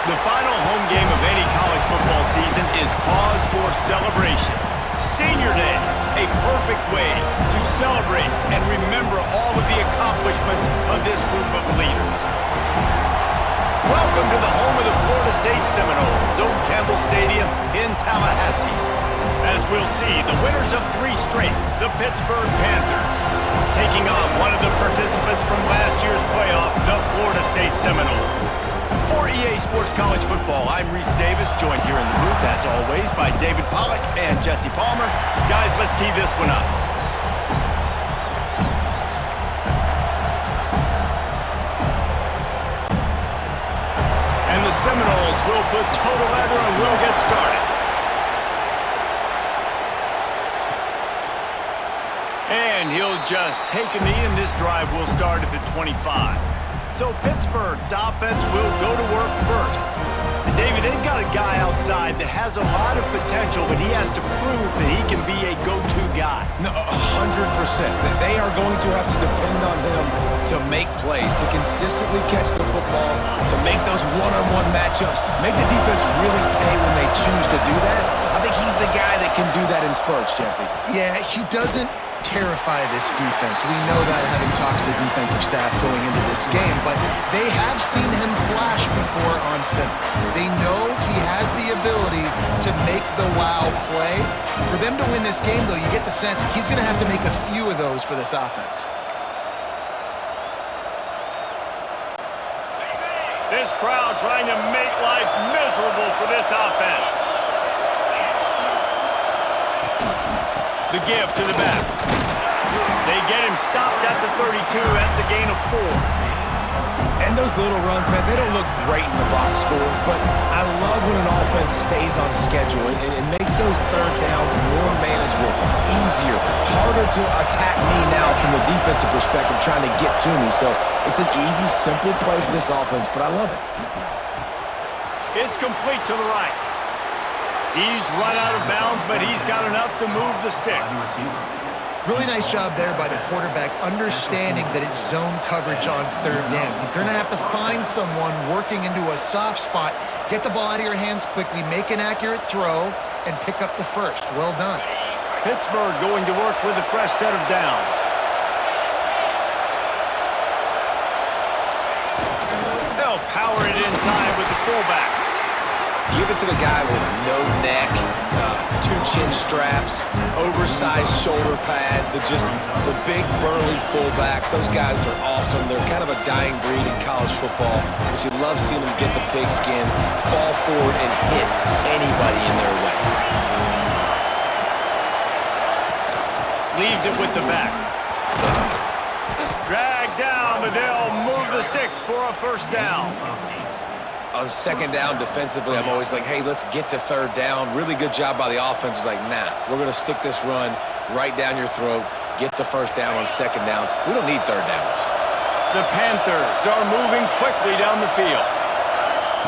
The final home game of any college football season is cause for celebration. Senior Day, a perfect way to celebrate and remember all of the accomplishments of this group of leaders. Welcome to the home of the Florida State Seminoles, Doak Campbell Stadium in Tallahassee. As we'll see, the winners of 3 straight, the Pittsburgh Panthers, taking on one of the participants from last year's playoff, the Florida State Seminoles. For EA Sports College Football, I'm Reese Davis, joined here in the booth, as always, by David Pollack and Jesse Palmer. Guys, let's tee this one up. And the Seminoles will put total leather and we'll get started. And he'll just take a knee, and this drive will start at the 25. So Pittsburgh's offense will go to work first. And David, they've got a guy outside that has a lot of potential, but he has to prove that he can be a go-to guy. No, 100%. They are going to have to depend on him to make plays, to consistently catch the football, to make those one-on-one matchups, make the defense really pay when they choose to do that. I think he's the guy that can do that in spurts, Jesse. Yeah, he doesn't terrify this defense. We know that, having talked to the defensive staff going into this game, but they have seen him flash before on film. They know he has the ability to make the wow play. For them to win this game, though, you get the sense he's going to have to make a few of those for this offense. This crowd trying to make life miserable for this offense. The give to the back. They get him stopped at the 32. That's a gain of 4. And those little runs, man, they don't look great in the box score, but I love when an offense stays on schedule. It makes those third downs more manageable, easier, harder to attack me now from the defensive perspective trying to get to me. So it's an easy, simple play for this offense, but I love it. It's complete to the right. He's run out of bounds, but he's got enough to move the sticks. Really nice job there by the quarterback, understanding that it's zone coverage on third down. You're going to have to find someone working into a soft spot, get the ball out of your hands quickly, make an accurate throw, and pick up the first. Well done. Pittsburgh going to work with a fresh set of downs. They'll power it inside with the fullback. Give it to the guy with no neck, 2 chin straps, oversized shoulder pads, the big burly fullbacks. Those guys are awesome. They're kind of a dying breed in college football, but you love seeing them get the pigskin, fall forward, and hit anybody in their way. Leaves it with the back. Drag down, but they'll move the sticks for a first down. On second down defensively, I'm always like, hey, let's get to third down. Really good job by the offense. It's like, nah, we're going to stick this run right down your throat, get the first down on second down. We don't need third downs. The Panthers are moving quickly down the field.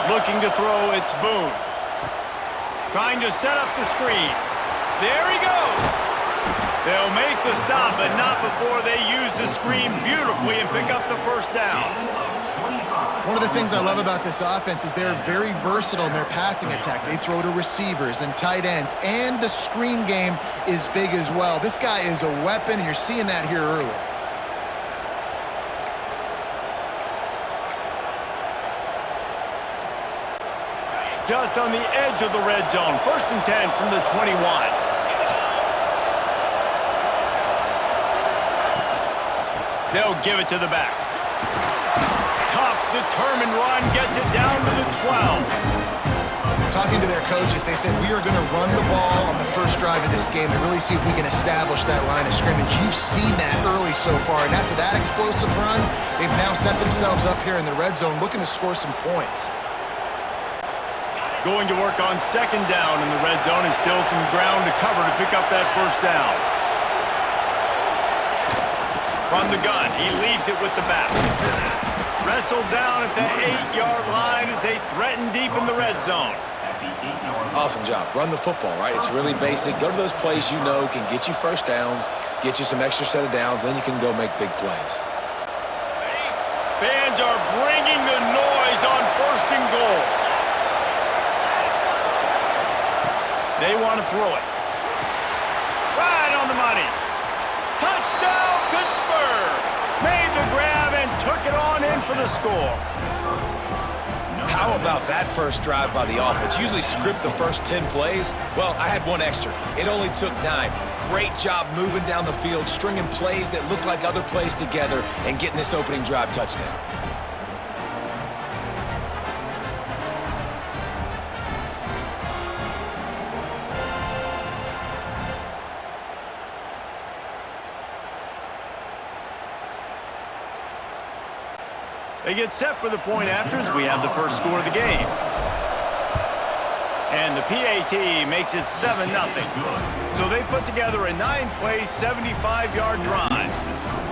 Looking to throw, it's Boone. Trying to set up the screen. There he goes. They'll make the stop, but not before they use the screen beautifully and pick up the first down. One of the things I love about this offense is they're very versatile in their passing attack. They throw to receivers and tight ends, and the screen game is big as well. This guy is a weapon, and you're seeing that here early. Just on the edge of the red zone. 1st and 10 from the 21. They'll give it to the back. Tough, determined run, gets it down to the 12. Talking to their coaches, they said, we are going to run the ball on the first drive of this game and really see if we can establish that line of scrimmage. You've seen that early so far, and after that explosive run, they've now set themselves up here in the red zone looking to score some points. Going to work on second down in the red zone, and still some ground to cover to pick up that first down. From the gun, he leaves it with the back. Wrestled down at the 8-yard line as they threaten deep in the red zone. Awesome job. Run the football, right? It's really basic. Go to those plays you know can get you first downs, get you some extra set of downs, then you can go make big plays. Fans are bringing the noise on 1st and goal. They want to throw it. Right on the money. Touchdown, Pittsburgh! Made the grab and took it on in for the score. How about that first drive by the offense? Usually script the first 10 plays. Well, I had one extra. It only took 9. Great job moving down the field, stringing plays that look like other plays together, and getting this opening drive touchdown. They get set for the point after as we have the first score of the game. And the PAT makes it 7-0. So they put together a 9-play, 75-yard drive.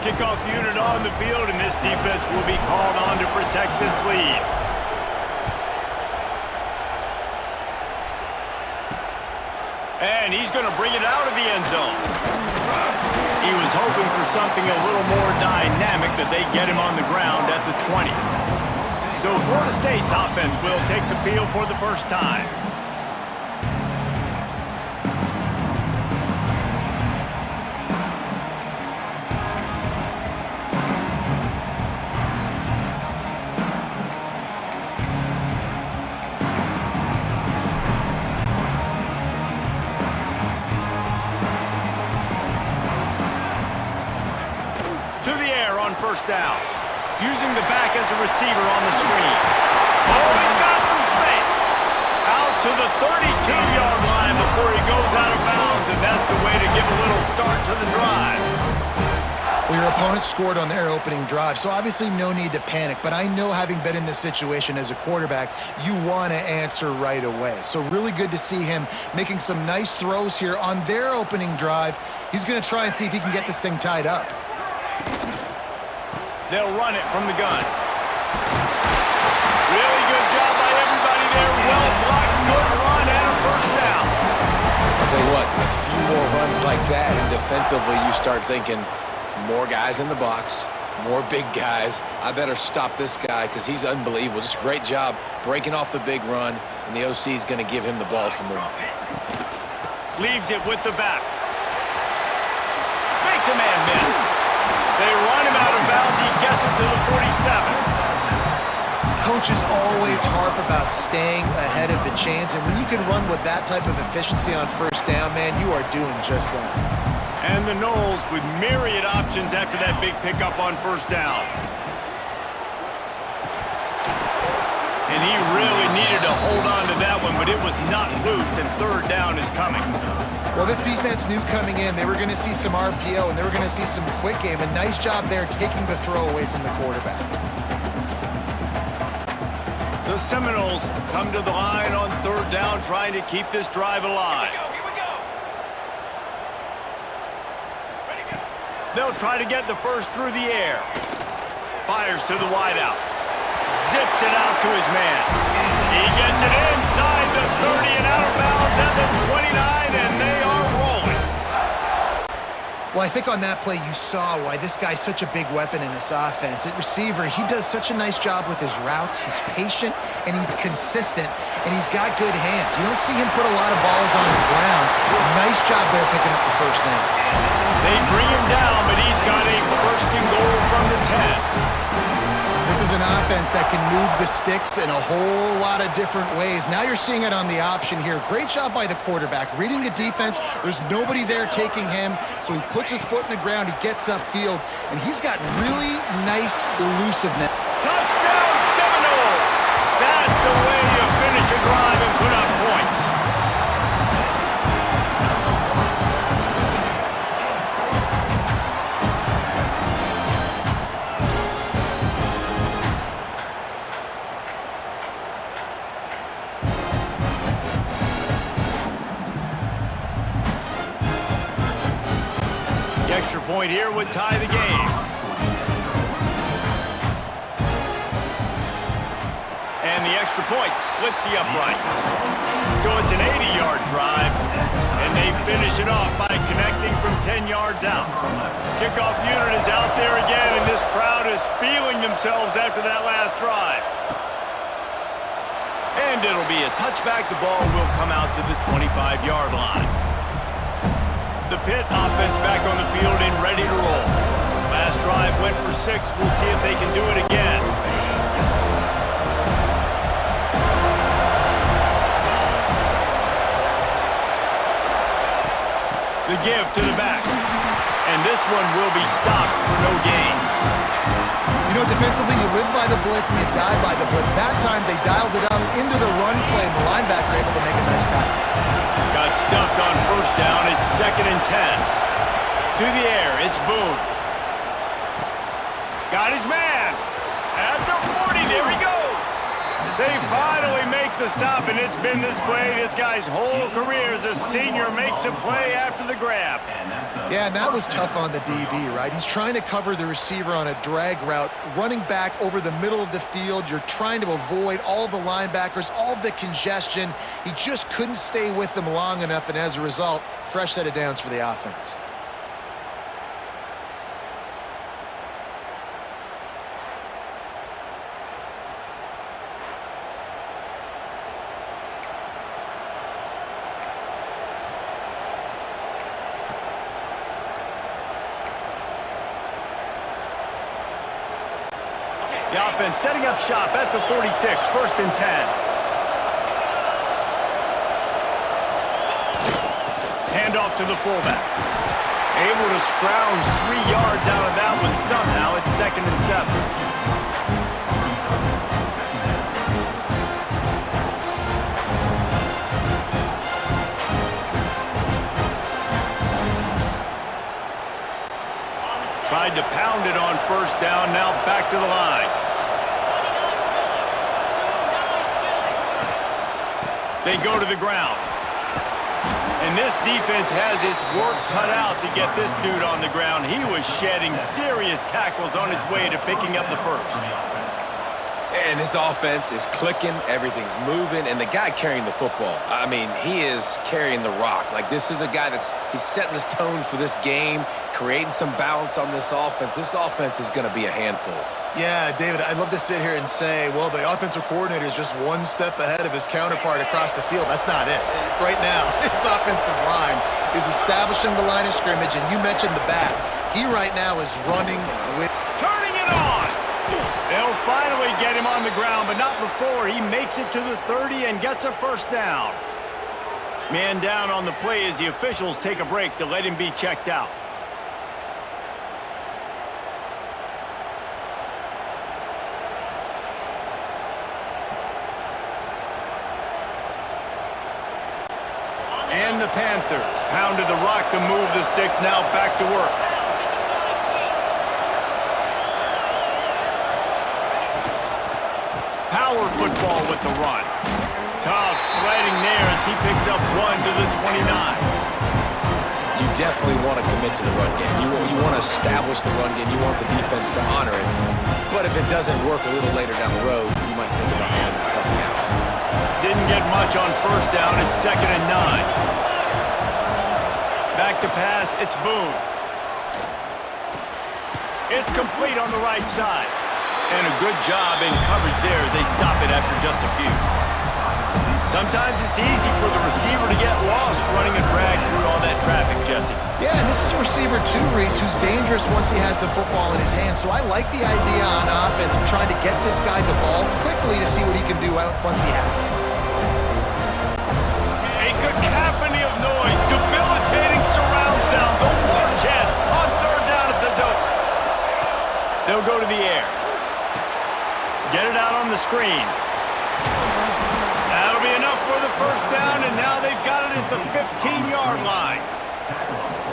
Kickoff unit on the field, and this defense will be called on to protect this lead. And he's going to bring it out of the end zone. He was hoping for something a little more dynamic, but they get him on the ground at the 20. So Florida State's offense will take the field for the first time. First down, using the back as a receiver on the screen. Oh, he's got some space. Out to the 32-yard line before he goes out of bounds, and that's the way to give a little start to the drive. Well, your opponent scored on their opening drive, so obviously no need to panic. But I know, having been in this situation as a quarterback, you want to answer right away. So really good to see him making some nice throws here on their opening drive. He's going to try and see if he can get this thing tied up. They'll run it from the gun. Really good job by everybody there. Well blocked, good run, and a first down. I'll tell you what, a few more runs like that, and defensively you start thinking, more guys in the box, more big guys. I better stop this guy because he's unbelievable. Just a great job breaking off the big run, and the OC is going to give him the ball some more. Leaves it with the back. Makes a man miss. They run him out of bounds. He gets it to the 47. Coaches always harp about staying ahead of the chains, and when you can run with that type of efficiency on first down, man, you are doing just that. And the Noles with myriad options after that big pickup on first down. And he really needed to hold on to that one, but it was not loose, and third down is coming. Well, this defense knew coming in they were going to see some RPO and they were going to see some quick game. A nice job there taking the throw away from the quarterback. The Seminoles come to the line on third down, trying to keep this drive alive. Here we go. Ready, go. They'll try to get the first through the air. Fires to the wideout. Zips it out to his man. He gets it inside the 30 and out of bounds at the 29, and they are rolling. Well, I think on that play you saw why this guy's such a big weapon in this offense. At receiver, he does such a nice job with his routes. He's patient, and he's consistent, and he's got good hands. You don't see him put a lot of balls on the ground. Nice job there picking up the first down. They bring him down, but he's got a first and goal from the 10. This is an offense that can move the sticks in a whole lot of different ways. Now you're seeing it on the option here. Great job by the quarterback. Reading the defense, there's nobody there taking him, so he puts his foot in the ground, he gets upfield, and he's got really nice elusiveness. Touchdown, Seminoles! That's the way you finish a drive and put up points. Extra point here would tie the game. And the extra point splits the uprights. So it's an 80-yard drive, and they finish it off by connecting from 10 yards out. Kickoff unit is out there again, and this crowd is feeling themselves after that last drive. And And it'll be a touchback. The ball will come out to the 25-yard line. The Pitt offense back on the field and ready to roll. Last drive went for 6. We'll see if they can do it again. The give to the back. And this one will be stopped for no gain. You know, defensively, you live by the blitz and you die by the blitz. That time, they dialed it up into the run play, and the linebacker able to make a nice tackle. Got stuffed on first down. It's 2nd and 10. To the air, it's Boone. Got his man. At the 40, there he goes. They finally make the stop, and it's been this way this guy's whole career as a senior makes a play after the grab. Yeah, and that was tough on the DB, right? He's trying to cover the receiver on a drag route, running back over the middle of the field. You're trying to avoid all the linebackers, all of the congestion. He just couldn't stay with them long enough, and as a result, fresh set of downs for the offense. The offense setting up shop at the 46, 1st and 10. Handoff to the fullback. Able to scrounge 3 yards out of that one somehow. It's 2nd and 7. Tried to pound it on first down, now back to the line. They go to the ground. And this defense has its work cut out to get this dude on the ground. He was shedding serious tackles on his way to picking up the first. And his offense is clicking, everything's moving, and the guy carrying the football, I mean, he is carrying the rock. Like, this is a guy he's setting this tone for this game, creating some balance on this offense. This offense is going to be a handful. Yeah, David, I'd love to sit here and say, well, the offensive coordinator is just one step ahead of his counterpart across the field. That's not it. Right now, his offensive line is establishing the line of scrimmage, and you mentioned the back. He right now is running with... Turning it on! They'll finally get him on the ground, but not before he makes it to the 30 and gets a first down. Man down on the play as the officials take a break to let him be checked out. And the Panthers pounded the rock to move the sticks, now back to work. Power football with the run. Tough sledding there as he picks up 1 to the 29. You definitely want to commit to the run game. You want to establish the run game. You want the defense to honor it. But if it doesn't work a little later down the road, you might think about helping out. Didn't get much on first down. It's 2nd and 9. Back to pass. It's Boone. It's complete on the right side. And a good job in coverage there as they stop it after just a few. Sometimes it's easy for the receiver to get lost running a drag through all that traffic, Jesse. Yeah, and this is a receiver too, Reese, who's dangerous once he has the football in his hands. So I like the idea on offense of trying to get this guy the ball quickly to see what he can do once he has it. A cacophony of noise, debilitating surround sound, the war chant on 3rd down at the Doak. They'll go to the air. Get it out on the screen. That'll be enough for the first down, and now they've got it at the 15-yard line.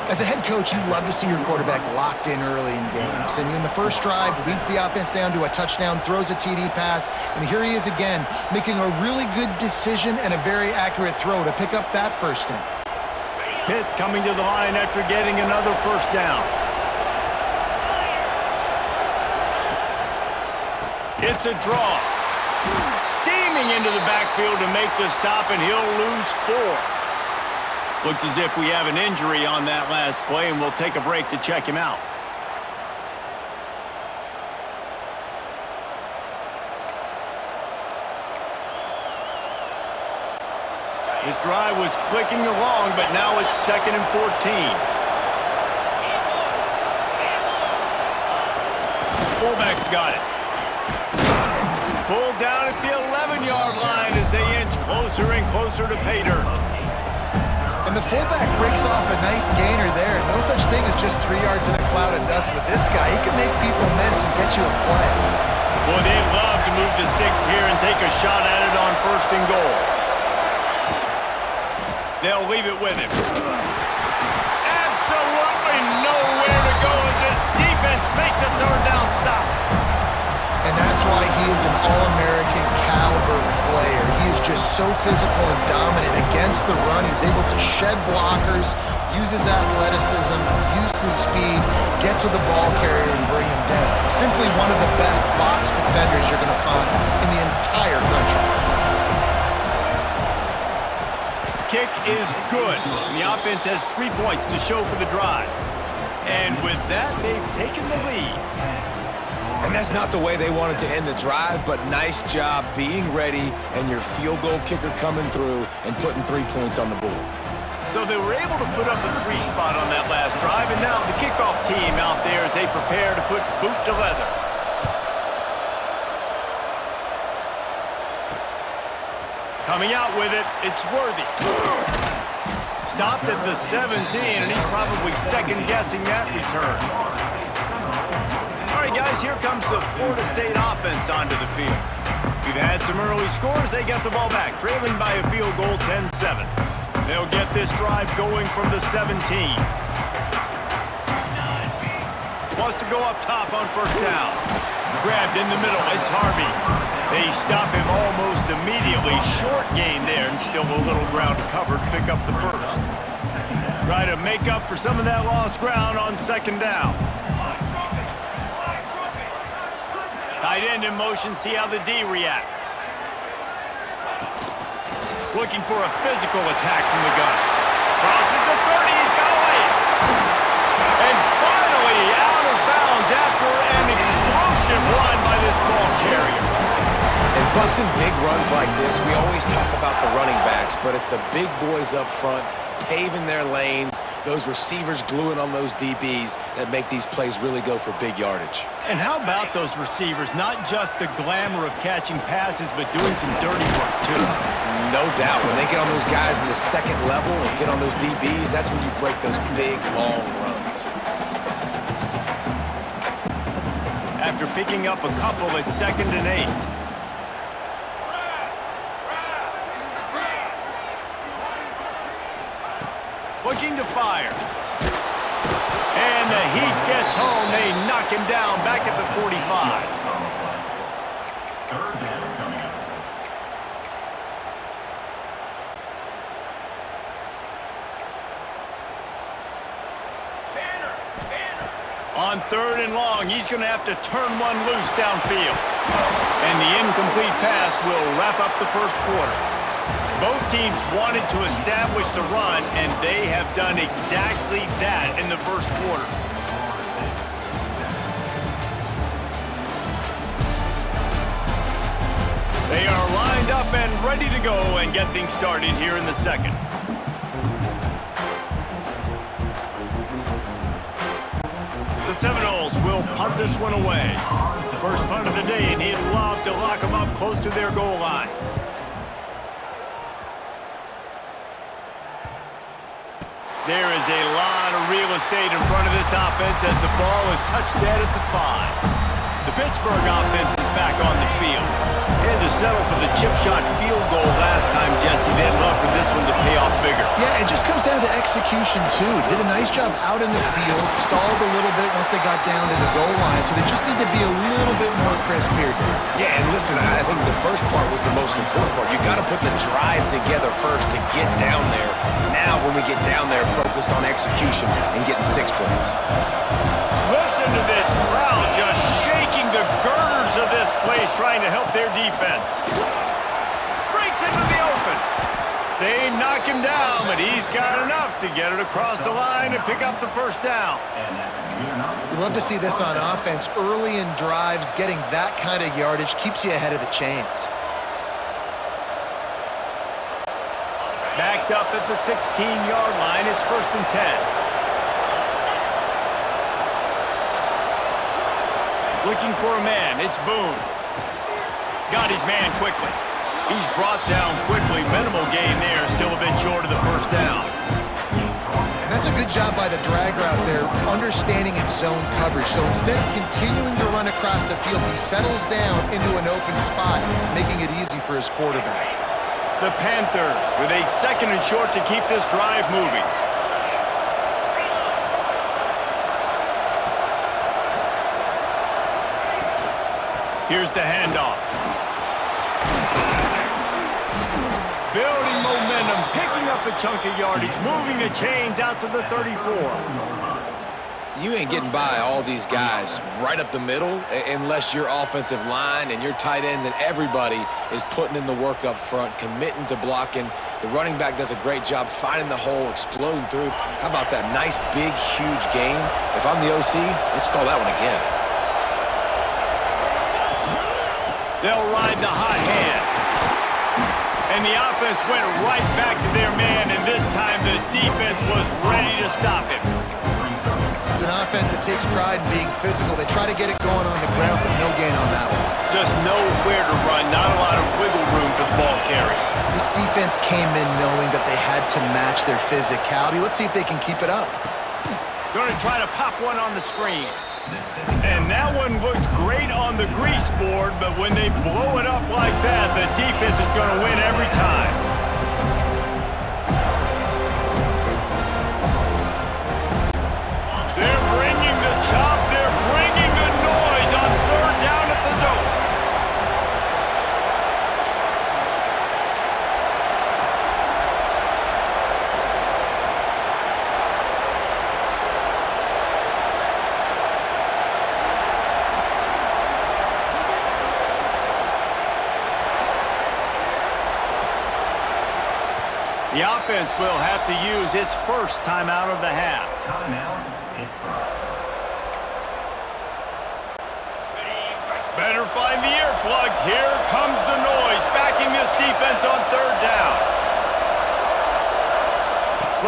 As a head coach, you love to see your quarterback locked in early in games. And in the first drive, leads the offense down to a touchdown, throws a TD pass, and here he is again, making a really good decision and a very accurate throw to pick up that first down. Pitt coming to the line after getting another first down. It's a draw. Steaming into the backfield to make the stop, and he'll lose 4. Looks as if we have an injury on that last play, and we'll take a break to check him out. This drive was clicking along, but now it's 2nd and 14. Fullback's got it. Pulled down at the 11-yard line as they inch closer and closer to pay dirt. And the fullback breaks off a nice gainer there. No such thing as just 3 yards in a cloud of dust with this guy. He can make people miss and get you a play. Boy, they'd love to move the sticks here and take a shot at it on 1st and goal. They'll leave it with him. Absolutely nowhere to go as this defense makes a 3rd down stop. And that's why he is an All-American caliber player. He is just so physical and dominant against the run. He's able to shed blockers, use his athleticism, use his speed, get to the ball carrier and bring him down. Simply one of the best box defenders you're going to find in the entire country. Kick is good. The offense has 3 points to show for the drive. And with that, they've taken the lead. And that's not the way they wanted to end the drive, but nice job being ready and your field goal kicker coming through and putting 3 points on the board. So they were able to put up a 3 spot on that last drive, and now the kickoff team out there as they prepare to put boot to leather. Coming out with it, it's Worthy. Stopped at the 17, and he's probably second-guessing that return. All right, guys, here comes the Florida State offense onto the field. We've had some early scores. They get the ball back, trailing by a field goal 10-7. They'll get this drive going from the 17. Wants to go up top on 1st down. Grabbed in the middle, it's Harvey. They stop him almost immediately. Short gain there, and still a little ground to cover to pick up the 1st. Try to make up for some of that lost ground on 2nd down. Tight end in motion, see how the D reacts. Looking for a physical attack from the gun. Crosses the 30, he's got away. And finally out of bounds after an explosive run by this ball carrier. And busting big runs like this, we always talk about the running backs, but it's the big boys up front paving their lanes, those receivers gluing on those DBs that make these plays really go for big yardage. And how about those receivers? Not just the glamour of catching passes, but doing some dirty work, too. No doubt. When they get on those guys in the 2nd level and get on those DBs, that's when you break those big, long runs. After picking up a couple at 2nd and 8. Looking to fire. And the heat gets home. They knock him down back at the 45. On 3rd and long, he's going to have to turn one loose downfield. And the incomplete pass will wrap up the 1st quarter. Both teams wanted to establish the run, and they have done exactly that in the 1st quarter. They are lined up and ready to go and get things started here in the 2nd. The Seminoles will punt this one away. First punt of the day, and he'd love to lock them up close to their goal line. There is a lot of real estate in front of this offense as the ball is touched dead at the 5. The Pittsburgh offense is back on the field. They had to settle for the chip shot field goal last time, Jesse. They'd love for this one to pay off bigger. Yeah, it just comes down to execution, too. Did a nice job out in the field, stalled a little bit once they got down to the goal line, so they just need to be a little bit more crisp here, dude. Yeah, and listen, I think the first part was the most important part. You got to put the drive together first to get down there. Now, when we get down there, focus on execution and getting 6 points. Listen to this crowd just shaking the girders of this place, trying to help their defense. Breaks into the open. They knock him down, but he's got enough to get it across the line and pick up the 1st down. You love to see this on offense. Early in drives, getting that kind of yardage keeps you ahead of the chains. Backed up at the 16-yard line. It's 1st and 10. Looking for a man. It's Boone. Got his man quickly. He's brought down quickly. Minimal gain there. Still a bit short of the 1st down. And that's a good job by the dragger out there, understanding its zone coverage. So instead of continuing to run across the field, he settles down into an open spot, making it easy for his quarterback. The Panthers with a 2nd and short to keep this drive moving. Here's the handoff. Building momentum, picking up a chunk of yardage, moving the chains out to the 34. You ain't getting by all these guys right up the middle unless your offensive line and your tight ends and everybody is putting in the work up front, committing to blocking. The running back does a great job finding the hole, exploding through. How about that nice, big, huge gain? If I'm the OC, let's call that one again. They'll ride the hot hand. And the offense went right back to their man, and this time the defense was ready to stop him. It's an offense that takes pride in being physical. They try to get it going on the ground, but no gain on that one. Just nowhere to run, not a lot of wiggle room for the ball carrier. This defense came in knowing that they had to match their physicality. Let's see if they can keep it up. Going to try to pop one on the screen. And that one looked great on the grease board, but when they blow it up like that, the defense is going to win every time. They're bringing the chop. They're bringing the noise on 3rd down at the dope. The offense will have to use its first timeout of the half. Better find the earplugs. Here comes the noise, backing this defense on 3rd down.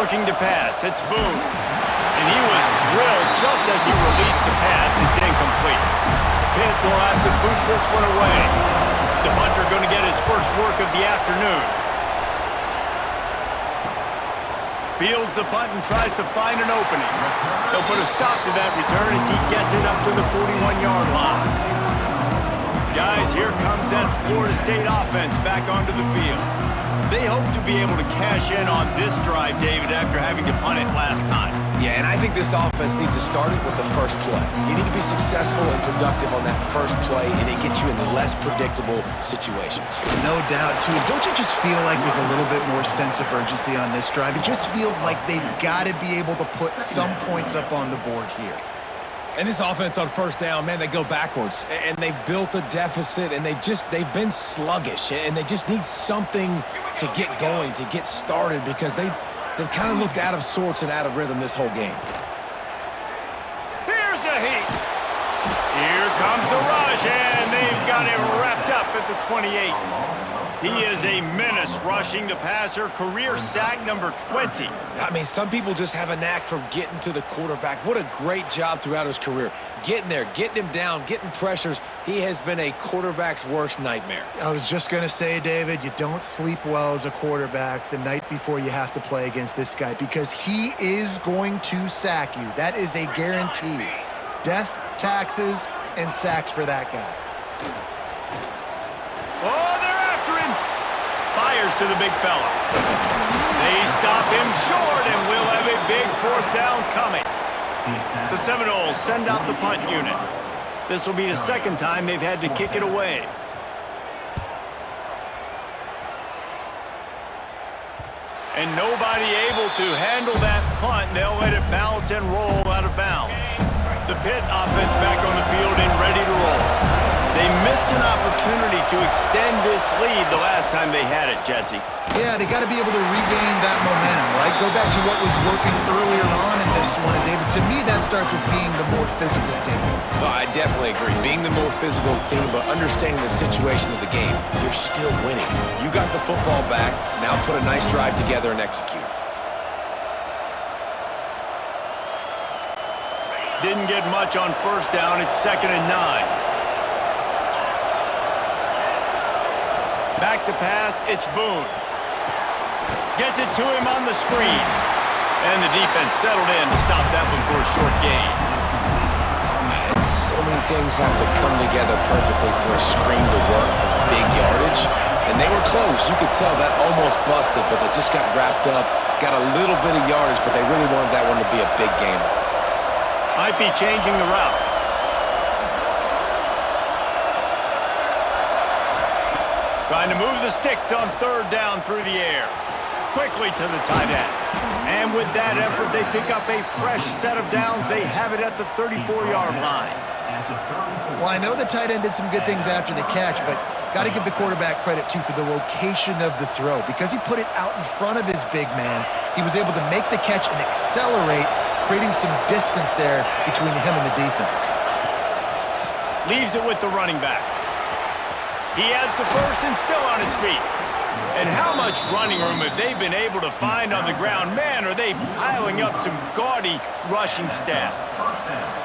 Looking to pass, it's Boone. And he was drilled just as he released the pass. It's incomplete. Pitt will have to boot this one away. The punter going to get his first work of the afternoon. Fields the punt and tries to find an opening. They'll put a stop to that return as he gets it up to the 41-yard line. Guys, here comes that Florida State offense back onto the field. They hope to be able to cash in on this drive, David, after having to punt it last time. Yeah, and I think this offense needs to start it with the first play. You need to be successful and productive on that first play, and it gets you in less predictable situations. No doubt, too. Don't you just feel like there's a little bit more sense of urgency on this drive? It just feels like they've got to be able to put some points up on the board here. And this offense on 1st down, man, they go backwards. And they've built a deficit, and they've been sluggish. And they just need something to get going, to get started, because they've kind of looked out of sorts and out of rhythm this whole game. Here's a heat. Here comes the rush, and they've got him wrapped up at the 28. He is a menace rushing the passer, career sack number 20. I mean, some people just have a knack for getting to the quarterback. What a great job throughout his career. Getting there, getting him down, getting pressures. He has been a quarterback's worst nightmare. I was just going to say, David, you don't sleep well as a quarterback the night before you have to play against this guy, because he is going to sack you. That is a guarantee. Death, taxes, and sacks for that guy. Oh, they're after him. Fires to the big fella. They stop him short, and we'll have a big 4th down coming. The Seminoles send out the punt unit. This will be the 2nd time they've had to kick it away. And nobody able to handle that punt. They'll let it bounce and roll out of bounds. The Pitt offense back on the field and ready to roll. They missed an opportunity to extend this lead the last time they had it, Jesse. Yeah, they got to be able to regain that momentum, right? Go back to what was working earlier on in this one. And David, to me, that starts with being the more physical team. Well, I definitely agree. Being the more physical team, but understanding the situation of the game, you're still winning. You got the football back. Now put a nice drive together and execute. Didn't get much on first down. It's 2nd and 9. Back to pass, it's Boone. Gets it to him on the screen. And the defense settled in to stop that one for a short gain. And so many things have to come together perfectly for a screen to work for big yardage. And they were close. You could tell that almost busted, but they just got wrapped up, got a little bit of yardage, but they really wanted that one to be a big gainer. Might be changing the route. Trying to move the sticks on 3rd down through the air. Quickly to the tight end. And with that effort, they pick up a fresh set of downs. They have it at the 34-yard line. Well, I know the tight end did some good things after the catch, but got to give the quarterback credit, too, for the location of the throw. Because he put it out in front of his big man, he was able to make the catch and accelerate, creating some distance there between him and the defense. Leaves it with the running back. He has the first and still on his feet. And how much running room have they been able to find on the ground? Man, are they piling up some gaudy rushing stats.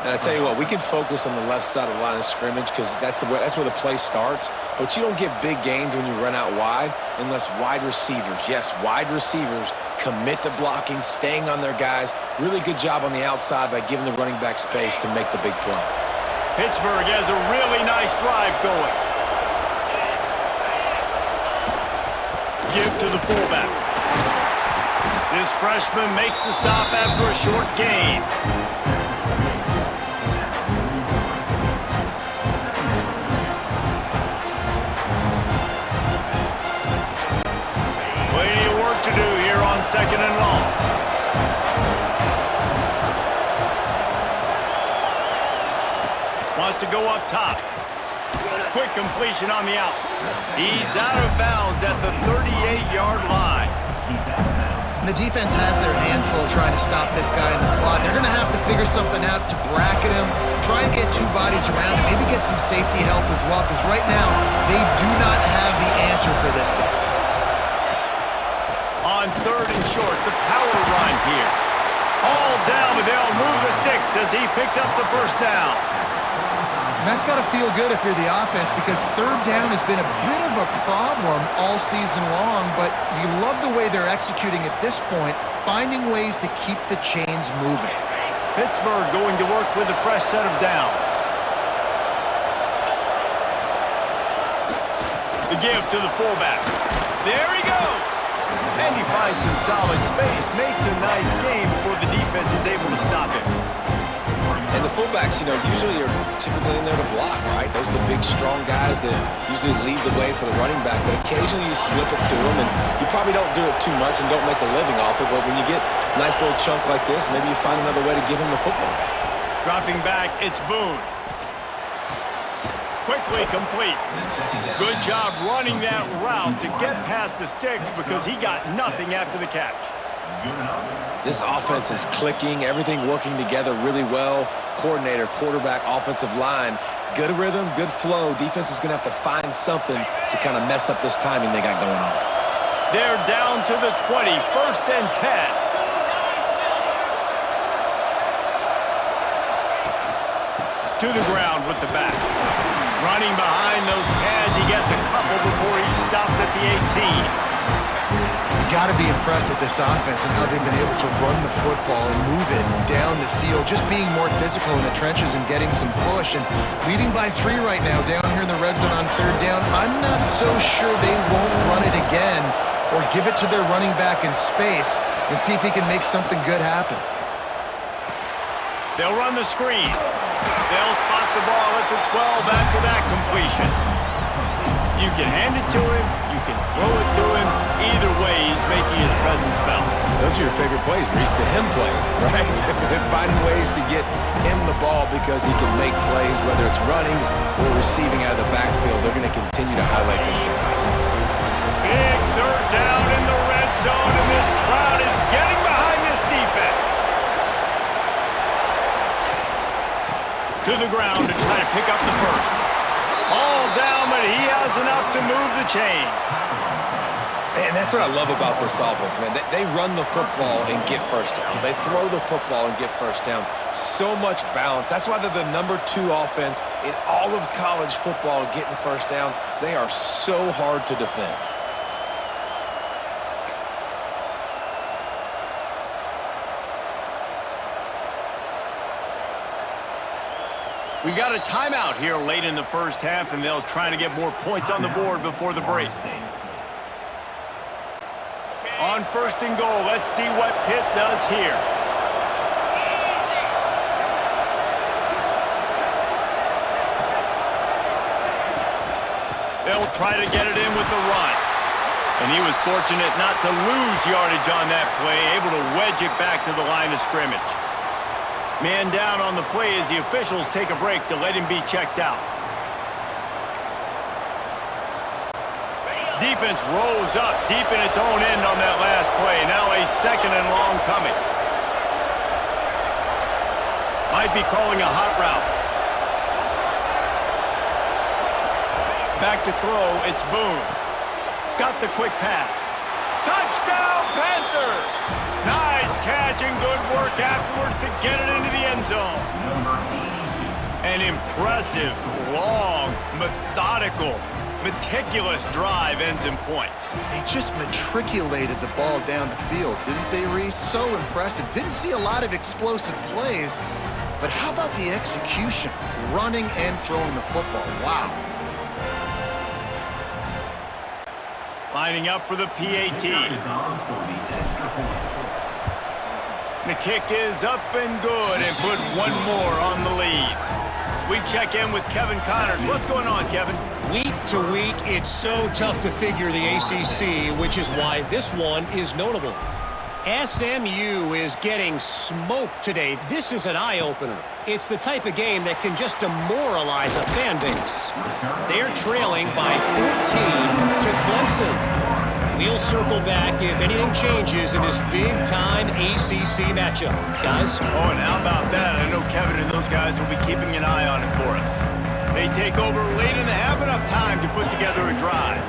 And I tell you what, we can focus on the left side of the line of scrimmage because that's where the play starts. But you don't get big gains when you run out wide unless wide receivers, yes, wide receivers, commit to blocking, staying on their guys. Really good job on the outside by giving the running back space to make the big play. Pittsburgh has a really nice drive going. Give to the fullback. This freshman makes the stop after a short gain. Plenty of work to do here on 2nd and long. Wants to go up top. Quick completion on the out. He's out of bounds at the 38-yard line. And the defense has their hands full trying to stop this guy in the slot. They're going to have to figure something out to bracket him, try and get 2 bodies around him, maybe get some safety help as well, because right now they do not have the answer for this guy. On 3rd and short, the power run here. All down, but they'll move the sticks as he picks up the first down. And that's got to feel good if you're the offense, because 3rd down has been a bit of a problem all season long, but you love the way they're executing at this point, finding ways to keep the chains moving. Pittsburgh going to work with a fresh set of downs. The give to the fullback. There he goes! And he finds some solid space, makes a nice game before the defense is able to stop him. And the fullbacks, usually are typically in there to block, right? Those are the big, strong guys that usually lead the way for the running back. But occasionally you slip it to them, and you probably don't do it too much and don't make a living off it. But when you get a nice little chunk like this, maybe you find another way to give him the football. Dropping back, it's Boone. Quickly complete. Good job running that route to get past the sticks because he got nothing after the catch. This offense is clicking, everything working together really well. Coordinator, quarterback, offensive line, good rhythm, good flow. Defense is going to have to find something to kind of mess up this timing they got going on. They're down to the 20, 1st and 10. To the ground with the back. Running behind those pads, he gets a couple before he's stopped at the 18. You got to be impressed with this offense and how they've been able to run the football and move it down the field, just being more physical in the trenches and getting some push. And leading by 3 right now down here in the red zone on 3rd down. I'm not so sure they won't run it again or give it to their running back in space and see if he can make something good happen. They'll run the screen. They'll spot the ball at the 12 after that completion. You can hand it to him, you can throw it to him. Either way, he's making his presence felt. Those are your favorite plays, Reese, the him plays, right? Finding ways to get him the ball because he can make plays, whether it's running or receiving out of the backfield. They're going to continue to highlight this guy. Big third down in the red zone, and this crowd is getting behind this defense. To the ground to try to pick up the first. All down, but he has enough to move the chains. And that's what I love about this offense, man. They run the football and get first downs. They throw the football and get first down. So much balance. That's why they're the #2 offense in all of college football getting first downs. They are so hard to defend. We got a timeout here late in the first half, and they'll try to get more points on the board before the break. On 1st and goal, let's see what Pitt does here. They'll try to get it in with the run. And he was fortunate not to lose yardage on that play, able to wedge it back to the line of scrimmage. Man down on the play as the officials take a break to let him be checked out. Defense rose up deep in its own end on that last play. Now a 2nd and long coming. Might be calling a hot route. Back to throw, it's Boone. Got the quick pass. Touchdown, Panthers! Nice catch and good work afterwards to get it into the end zone. An impressive, long, methodical, meticulous drive ends in points. They just matriculated the ball down the field, didn't they, Reese? So impressive. Didn't see a lot of explosive plays, but how about the execution? Running and throwing the football. Wow. Lining up for the PAT. The kick is up and good and put one more on the lead. We check in with Kevin Connors. What's going on, Kevin? Week to week, it's so tough to figure the ACC, which is why this one is notable. SMU is getting smoked today. This is an eye-opener. It's the type of game that can just demoralize a fan base. They're trailing by 14 to Clemson. We'll circle back if anything changes in this big-time ACC matchup. Guys? Oh, and how about that? I know Kevin and those guys will be keeping an eye on it for us. They take over late and they have enough time to put together a drive.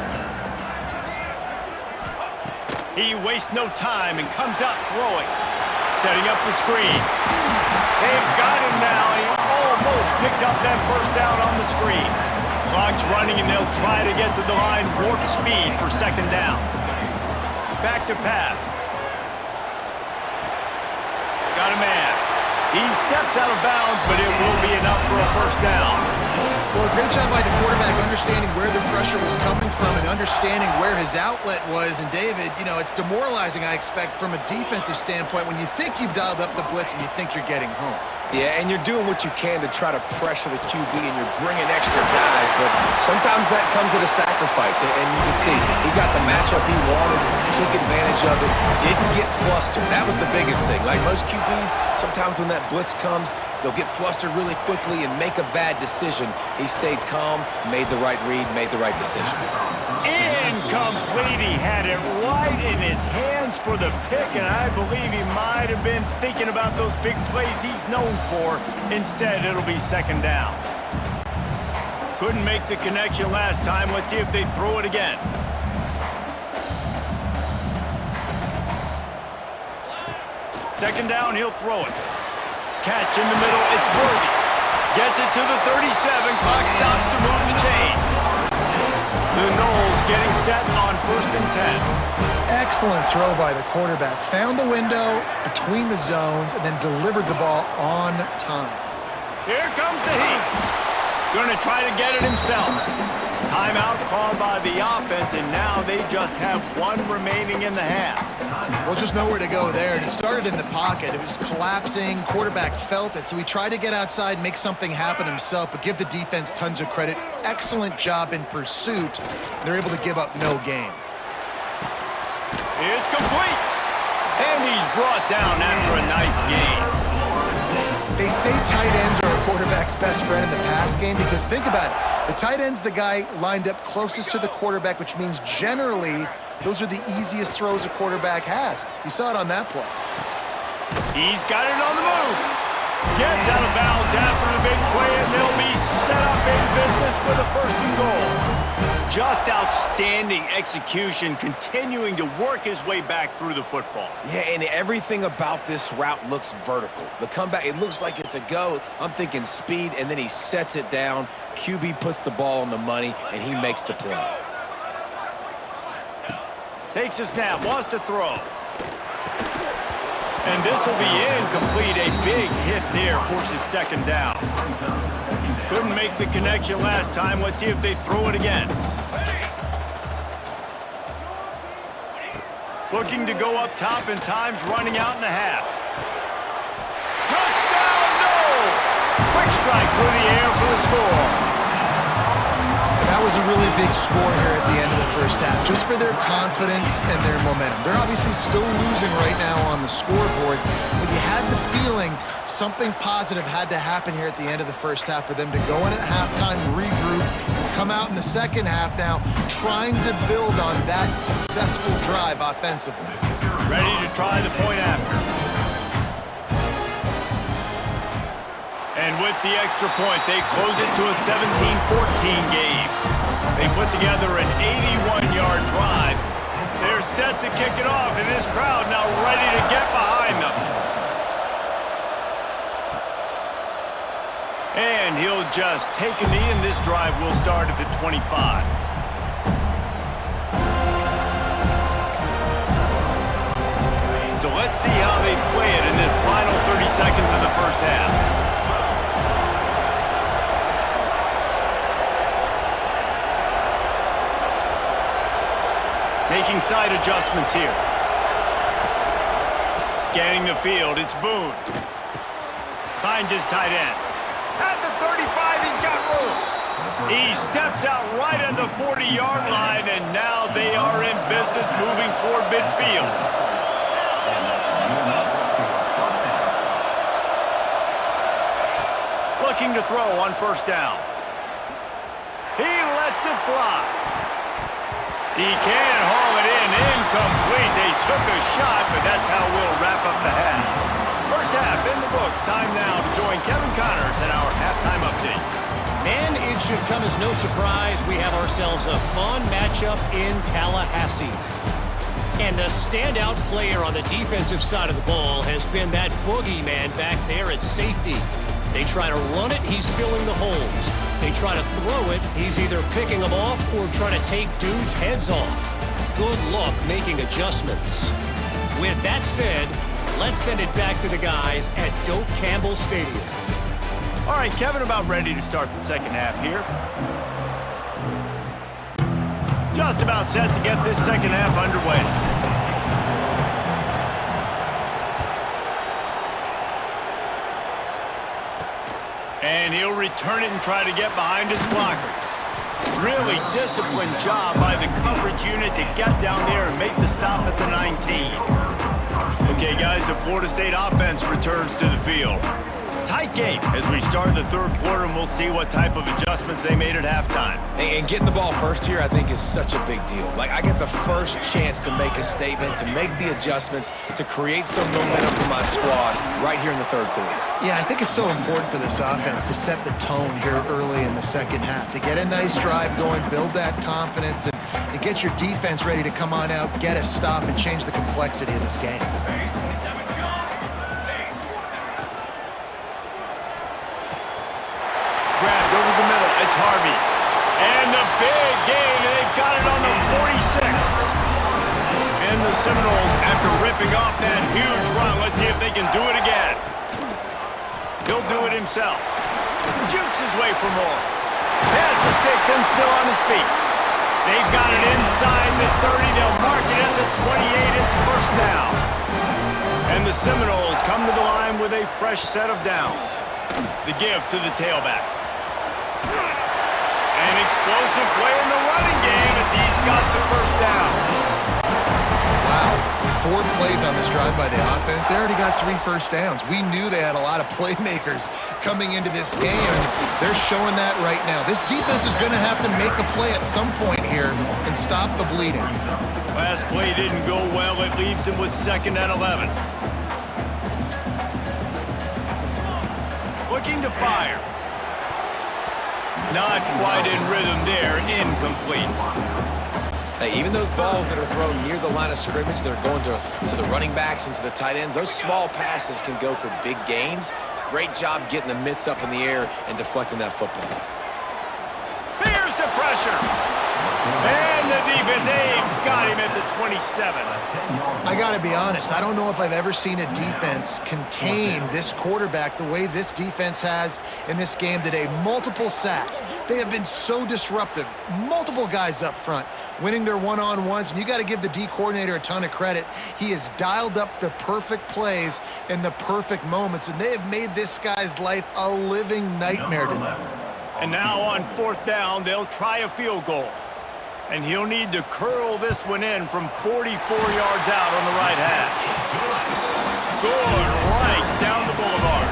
He wastes no time and comes out throwing. Setting up the screen. They've got him now, and he almost picked up that first down on the screen. Clock's running, and they'll try to get to the line warp speed for 2nd down. Back to pass. Got a man. He steps out of bounds, but it will be enough for a first down. Well, a great job by the quarterback understanding where the pressure was coming from and understanding where his outlet was. And David, you know, it's demoralizing, I expect, from a defensive standpoint when you think you've dialed up the blitz and you think you're getting home. Yeah, and you're doing what you can to try to pressure the QB, and you're bringing extra guys, but sometimes that comes at a sacrifice, and you can see he got the matchup he wanted, took advantage of it, didn't get flustered. That was the biggest thing. Like most QBs, sometimes when that blitz comes, they'll get flustered really quickly and make a bad decision. He stayed calm, made the right read, made the right decision. Incomplete. He had it right in his hands for the pick, and I believe he might have been thinking about those big plays he's known for. Instead, it'll be 2nd down. Couldn't make the connection last time. Let's see if they throw it again. Second down, he'll throw it. Catch in the middle, it's Worthy. Gets it to the 37. Clock stops to move the chains. The Noles getting set on 1st and 10. Excellent throw by the quarterback. Found the window between the zones and then delivered the ball on time. Here comes the heat. Going to try to get it himself. Timeout called by the offense, and now they just have one remaining in the half. Well, just nowhere to go there. And it started in the pocket. It was collapsing. Quarterback felt it. So he tried to get outside, make something happen himself, but give the defense tons of credit. Excellent job in pursuit. They're able to give up no gain. It's complete. And he's brought down after a nice gain. They say tight ends are a quarterback's best friend in the pass game because think about it. The tight end's the guy lined up closest to the quarterback, which means generally those are the easiest throws a quarterback has. You saw it on that play. He's got it on the move. Gets out of bounds after the big play, and they'll be set up in business with a 1st and goal. Just outstanding execution, continuing to work his way back through the football. Yeah, and everything about this route looks vertical. The comeback, it looks like it's a go. I'm thinking speed, and then he sets it down. QB puts the ball on the money, and he makes the play. Takes a snap, wants to throw. And this will be incomplete. A big hit there, forces 2nd down. Couldn't make the connection last time. Let's see if they throw it again. Looking to go up top, and time's running out in the half. Touchdown, no! Quick strike through the air for the score. That was a really big score here at the end of the 1st half, just for their confidence and their momentum. They're obviously still losing right now on the scoreboard, but you had the feeling something positive had to happen here at the end of the 1st half for them to go in at halftime, regroup, and come out in the 2nd half now trying to build on that successful drive offensively. Ready to try the point after. And with the extra point, they close it to a 17-14 game. They put together an 81-yard drive. They're set to kick it off, and this crowd now ready to get behind them. And he'll just take a knee, and this drive will start at the 25. So let's see how they play it in this final 30 seconds of the 1st half. Making side adjustments here. Scanning the field, it's Boone. Finds his tight end. At the 35, he's got room. He steps out right on the 40-yard line, and now they are in business moving toward midfield. Looking to throw on 1st down. He lets it fly. He can't haul it in. Incomplete. They took a shot, but that's how we'll wrap up the half. 1st half in the books. Time now to join Kevin Connors in our halftime update. And it should come as no surprise we have ourselves a fun matchup in Tallahassee. And the standout player on the defensive side of the ball has been that boogeyman back there at safety. They try to run it, he's filling the holes. They try to throw it, he's either picking them off or trying to take dudes' heads off. Good luck making adjustments. With that said, let's send it back to the guys at Doak Campbell Stadium. All right, Kevin, about ready to start the 2nd half here. Just about set to get this 2nd half underway. And he'll return it and try to get behind his blockers. Really disciplined job by the coverage unit to get down there and make the stop at the 19. Okay, guys, the Florida State offense returns to the field. Tight game as we start the 3rd quarter, and we'll see what type of adjustments they made at halftime. And getting the ball first here, I think, is such a big deal. Like, I get the first chance to make a statement, to make the adjustments, to create some momentum for my squad right here in the 3rd quarter. Yeah, I think it's so important for this offense to set the tone here early in the 2nd half, to get a nice drive going, build that confidence, and get your defense ready to come on out, get a stop, and change the complexity of this game. Grabbed over the middle, it's Harvey. And the big gain, and they've got it on the 46. And the Seminoles, after ripping off that huge run, let's see if they can do it again. He'll do it himself. Jukes his way for more. Pass the sticks and still on his feet. They've got it inside the 30. They'll mark it at the 28. It's 1st down. Seminoles come to the line with a fresh set of downs. The give to the tailback. An explosive play in the running game as he's got the first down. Wow. 4 plays on this drive by the offense. They already got 3 first downs. We knew they had a lot of playmakers coming into this game, and they're showing that right now. This defense is going to have to make a play at some point here and stop the bleeding. Last play didn't go well. It leaves him with 2nd and 11. Looking to fire. Not quite in rhythm there. Incomplete. Hey, even those balls that are thrown near the line of scrimmage that are going to the running backs and to the tight ends, those small passes can go for big gains. Great job getting the mitts up in the air and deflecting that football. Here's the pressure. And the defense, they've got him at the 27. I got to be honest, I don't know if I've ever seen a defense contain this quarterback the way this defense has in this game today. Multiple sacks. They have been so disruptive. Multiple guys up front winning their one-on-ones, and you got to give the D coordinator a ton of credit. He has dialed up the perfect plays in the perfect moments, and they have made this guy's life a living nightmare tonight. And now on 4th down, they'll try a field goal. And he'll need to curl this one in from 44 yards out on the right hash. Good, right down the boulevard.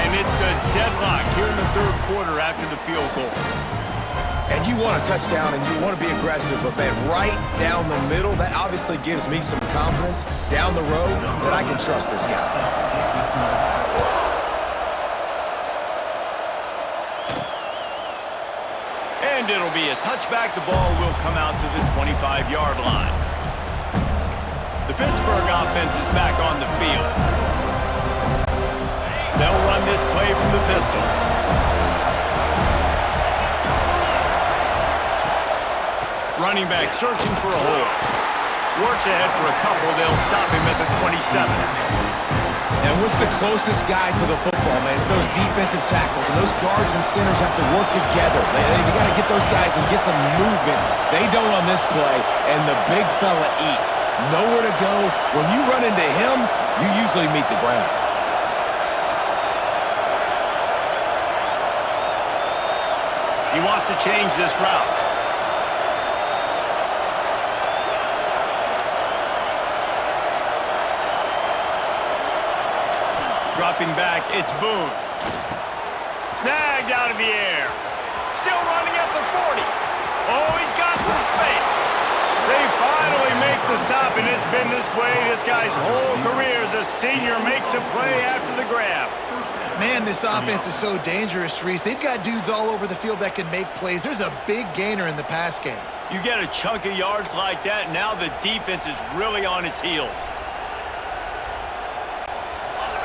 And it's a deadlock here in the 3rd quarter after the field goal. And you want a touchdown and you want to be aggressive, but man, right down the middle, that obviously gives me some confidence down the road that I can trust this guy. And it'll be a touchback. The ball will come out to the 25-yard line. The Pittsburgh offense is back on the field. They'll run this play from the pistol. Running back searching for a hole. Works ahead for a couple. They'll stop him at the 27. And what's the closest guy to the football, man? It's those defensive tackles, and those guards and centers have to work together. They got to get those guys and get some movement. They don't on this play, and the big fella eats. Nowhere to go. When you run into him, you usually meet the ground. He wants to change this route. Dropping back, it's Boone. Snagged out of the air. Still running at the 40. Oh, he's got some space. They finally make the stop, and it's been this way this guy's whole career as a senior makes a play after the grab. Man, this offense is so dangerous, Reese. They've got dudes all over the field that can make plays. There's a big gainer in the pass game. You get a chunk of yards like that, now the defense is really on its heels.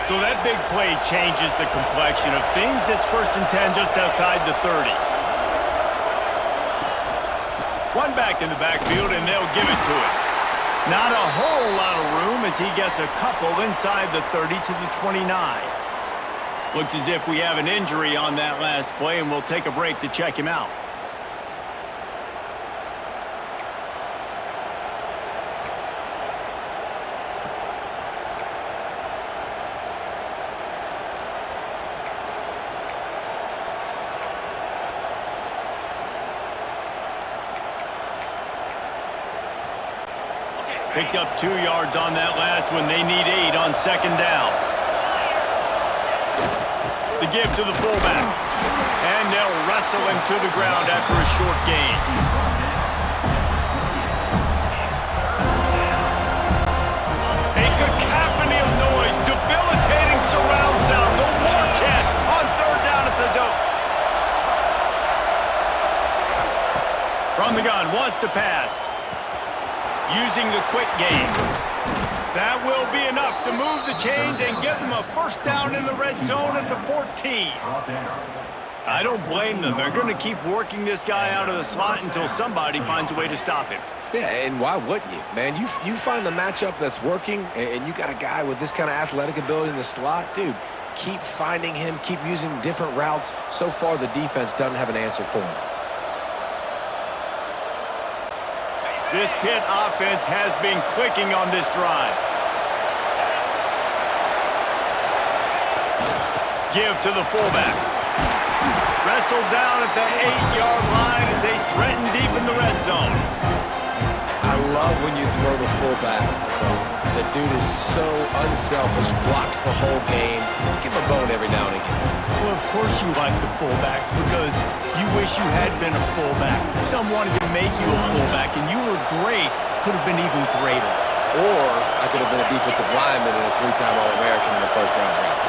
So that big play changes the complexion of things. It's 1st and 10 just outside the 30. One back in the backfield, and they'll give it to him. Not a whole lot of room as he gets a couple inside the 30 to the 29. Looks as if we have an injury on that last play, and we'll take a break to check him out. Picked up 2 yards on that last one. They need 8 on 2nd down. The give to the fullback. And they'll wrestle him to the ground after a short gain. A cacophony of noise. Debilitating surround sound. The war chant on 3rd down at the dope. From the gun, wants to pass. Using the quick game. That will be enough to move the chains and give them a 1st down in the red zone at the 14. I don't blame them. They're going to keep working this guy out of the slot until somebody finds a way to stop him. Yeah, and why wouldn't you? Man, you find a matchup that's working, and you got a guy with this kind of athletic ability in the slot, dude, keep finding him, keep using different routes. So far, the defense doesn't have an answer for him. This Pitt offense has been clicking on this drive. Give to the fullback. Wrestled down at the 8-yard line as they threaten deep in the red zone. I love when you throw the fullback a bone. The dude is so unselfish, blocks the whole game. Give him a bone every now and again. Well, of course you like the fullbacks because you wish you had been a fullback. Some wanted to make you a fullback, and you were great. Could have been even greater. Or I could have been a defensive lineman and a 3-time All-American in the first-round draft.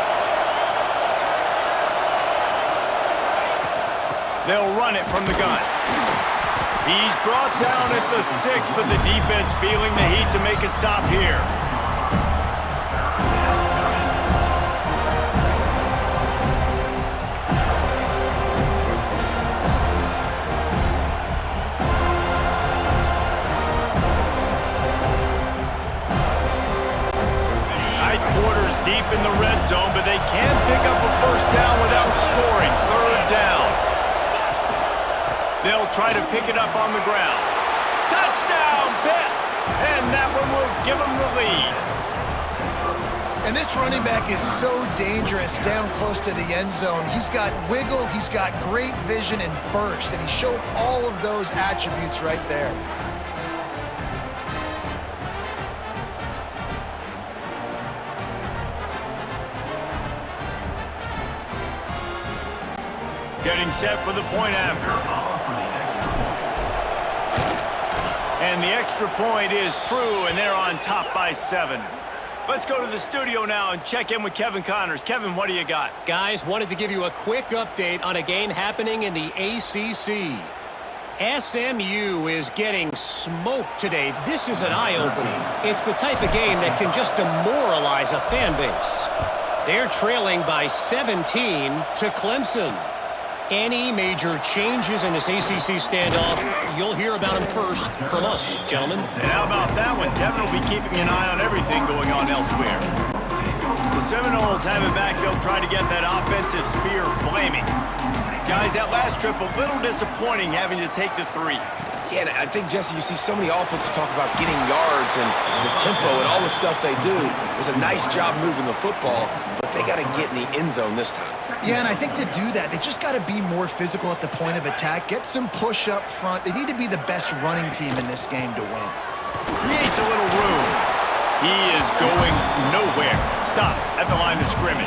They'll run it from the gun. He's brought down at the 6, but the defense feeling the heat to make a stop here. Tight quarters deep in the red zone, but they can pick up a first down without scoring. Third down. They'll try to pick it up on the ground. Touchdown, Pitt! And that one will give them the lead. And this running back is so dangerous down close to the end zone. He's got wiggle, he's got great vision and burst, and he showed all of those attributes right there. Getting set for the point after. And the extra point is true, and they're on top by 7. Let's go to the studio now and check in with Kevin Connors. Kevin, what do you got? Guys, wanted to give you a quick update on a game happening in the ACC. SMU is getting smoked today. This is an eye-opener. It's the type of game that can just demoralize a fan base. They're trailing by 17 to Clemson. Any major changes in this ACC standoff, you'll hear about them first from us, gentlemen. And how about that one? Kevin will be keeping an eye on everything going on elsewhere. The Seminoles have it back. They'll try to get that offensive spear flaming. Guys, that last trip, a little disappointing having to take the 3. Yeah, and I think, Jesse, you see so many offenses talk about getting yards and the tempo and all the stuff they do. It was a nice job moving the football, but they got to get in the end zone this time. Yeah, and I think to do that, they just got to be more physical at the point of attack, get some push up front. They need to be the best running team in this game to win. Creates a little room. He is going nowhere. Stop at the line of scrimmage.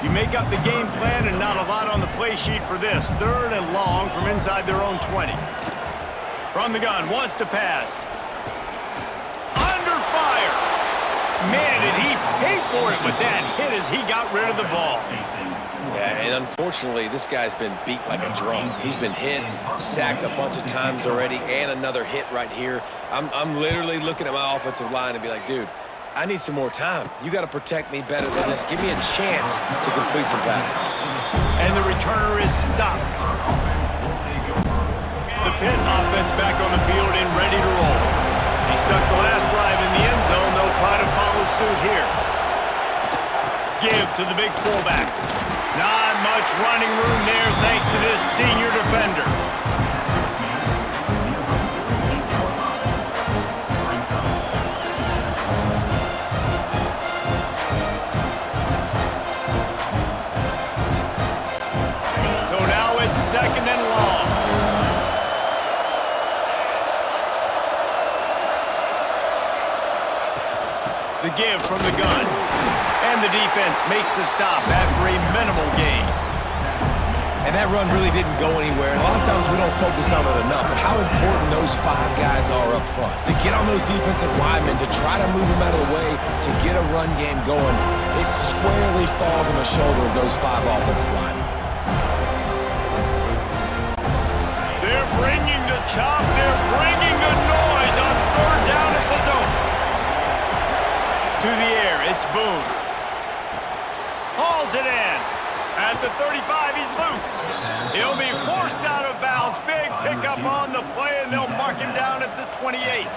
You make up the game plan and not a lot on the play sheet for this. 3rd and long from inside their own 20. From the gun, wants to pass. Under fire. Man, did he pay for it with that hit as he got rid of the ball. Yeah, and unfortunately, this guy's been beat like a drum. He's been hit, sacked a bunch of times already, and another hit right here. I'm literally looking at my offensive line and be like, dude, I need some more time. You got to protect me better than this. Give me a chance to complete some passes. And the returner is stopped. The Pitt offense back on the field and ready to roll. He stuck the last drive in the end zone. They'll try to follow suit here. Give to the big fullback. Not much running room there thanks to this senior defender. So now it's 2nd and long. The give from the gun. And the defense makes the stop after a minimal gain. And that run really didn't go anywhere. A lot of times we don't focus on it enough, but how important those 5 guys are up front. To get on those defensive linemen, to try to move them out of the way, to get a run game going, it squarely falls on the shoulder of those 5 offensive linemen. They're bringing the chop. They're bringing the noise on 3rd down at the dome. To the air, it's Boone. Hauls it in. At the 35, he's loose. He'll be forced out of bounds. Big pickup on the play, and they'll mark him down at the 28.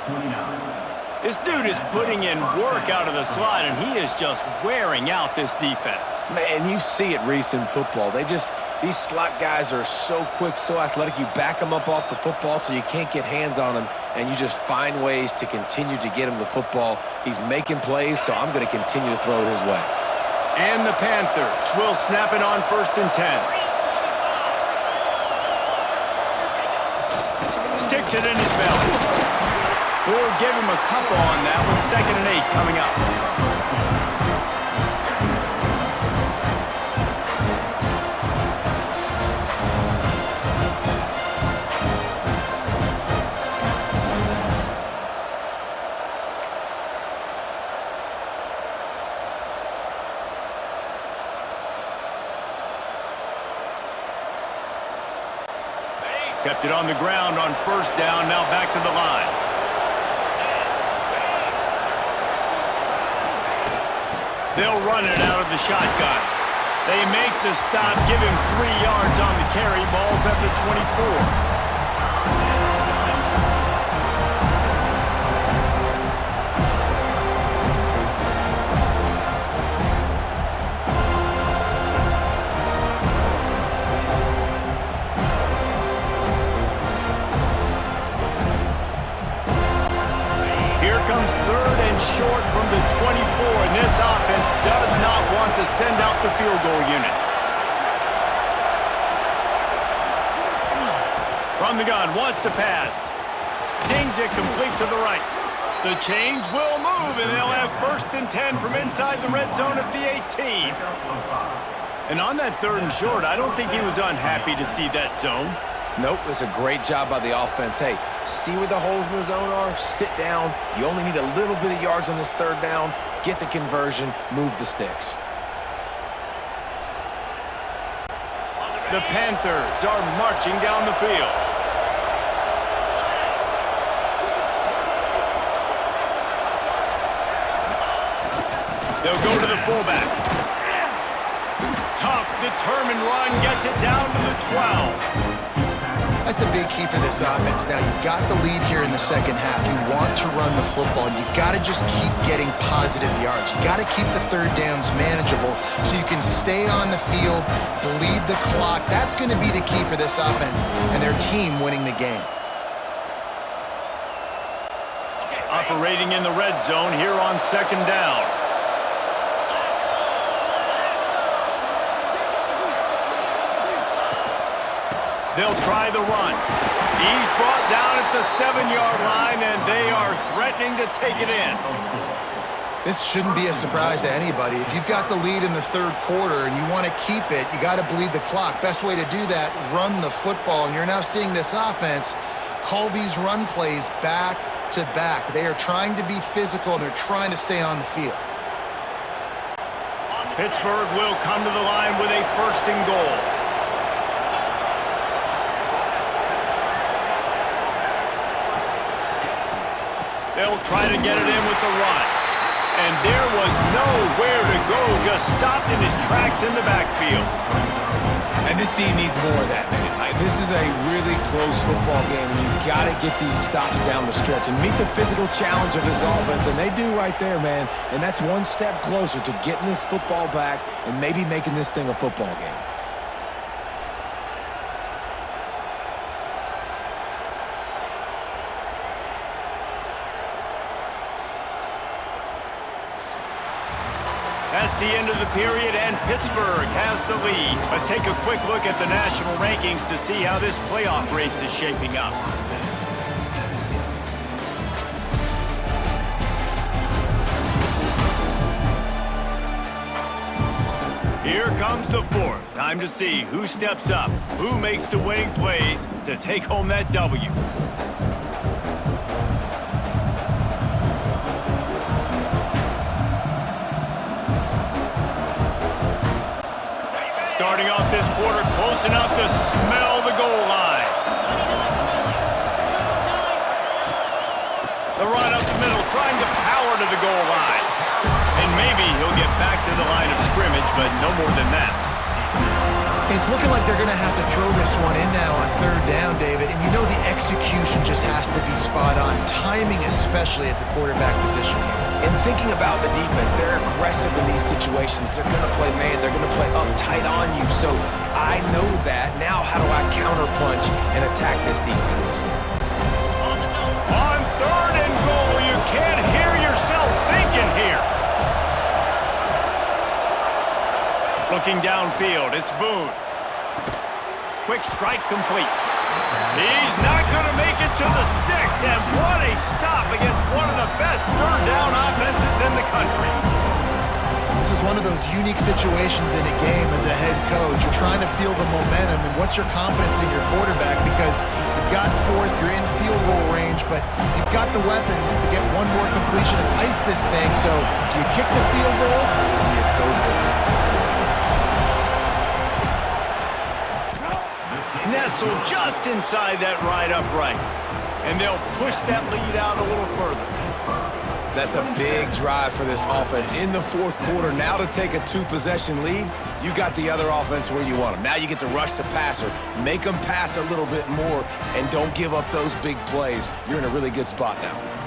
This dude is putting in work out of the slot, and he is just wearing out this defense. Man, you see it, Reese, in football. These slot guys are so quick, so athletic. You back them up off the football so you can't get hands on them, and you just find ways to continue to get him the football. He's making plays, so I'm going to continue to throw it his way. And the Panthers will snap it on 1st and 10. Sticks it in his belly. We'll give him a couple on that with 2nd and 8 coming up. Kept it on the ground on 1st down, now back to the line. They'll run it out of the shotgun. They make the stop, give him 3 yards on the carry. Ball's at the 24. Comes 3rd and short from the 24, and this offense does not want to send out the field goal unit. From the gun, wants to pass. Zings it complete to the right. The chains will move, and they'll have 1st and 10 from inside the red zone at the 18. And on that 3rd and short, I don't think he was unhappy to see that zone. Nope, it was a great job by the offense. Hey, see where the holes in the zone are? Sit down. You only need a little bit of yards on this 3rd down. Get the conversion. Move the sticks. The Panthers are marching down the field. They'll go to the fullback. Tough, determined run gets it down to the 12. That's a big key for this offense. Now, you've got the lead here in the 2nd half. You want to run the football. You got to just keep getting positive yards. You got to keep the 3rd downs manageable so you can stay on the field, bleed the clock. That's going to be the key for this offense and their team winning the game. Operating in the red zone here on 2nd down. They'll try the run. He's brought down at the 7-yard line, and they are threatening to take it in. This shouldn't be a surprise to anybody. If you've got the lead in the 3rd quarter and you want to keep it, you got to bleed the clock. Best way to do that, run the football. And you're now seeing this offense call these run plays back to back. They are trying to be physical, and they're trying to stay on the field. Pittsburgh will come to the line with a 1st and goal. They'll try to get it in with the run. And there was nowhere to go, just stopped in his tracks in the backfield. And this team needs more of that, man. This is a really close football game, and you've got to get these stops down the stretch and meet the physical challenge of this offense, and they do right there, man. And that's one step closer to getting this football back and maybe making this thing a football game. That's the end of the period, and Pittsburgh has the lead. Let's take a quick look at the national rankings to see how this playoff race is shaping up. Here comes the 4th. Time to see who steps up, who makes the winning plays to take home that W. Starting off this quarter, close enough to smell the goal line. The run up the middle, trying to power to the goal line. And maybe he'll get back to the line of scrimmage, but no more than that. It's looking like they're going to have to throw this one in now on 3rd down, David. And you know the execution just has to be spot on. Timing, especially at the quarterback position here. And thinking about the defense, they're aggressive in these situations. They're going to play man. They're going to play up tight on you. So I know that. Now how do I counterpunch and attack this defense? On 3rd and goal, you can't hear yourself thinking here. Looking downfield, it's Boone. Quick strike complete. He's not going to make it to the sticks, and what a stop against one of the best third down offenses in the country. This is one of those unique situations in a game as a head coach. You're trying to feel the momentum, and what's your confidence in your quarterback? Because you've got fourth, you're in field goal range, but you've got the weapons to get one more completion and ice this thing. So do you kick the field goal, or do you go for it? Nestled just inside that right upright. And they'll push that lead out a little further. That's a big drive for this offense in the fourth quarter. Now to take a 2-possession lead, you got the other offense where you want them. Now you get to rush the passer, make them pass a little bit more, and don't give up those big plays. You're in a really good spot now.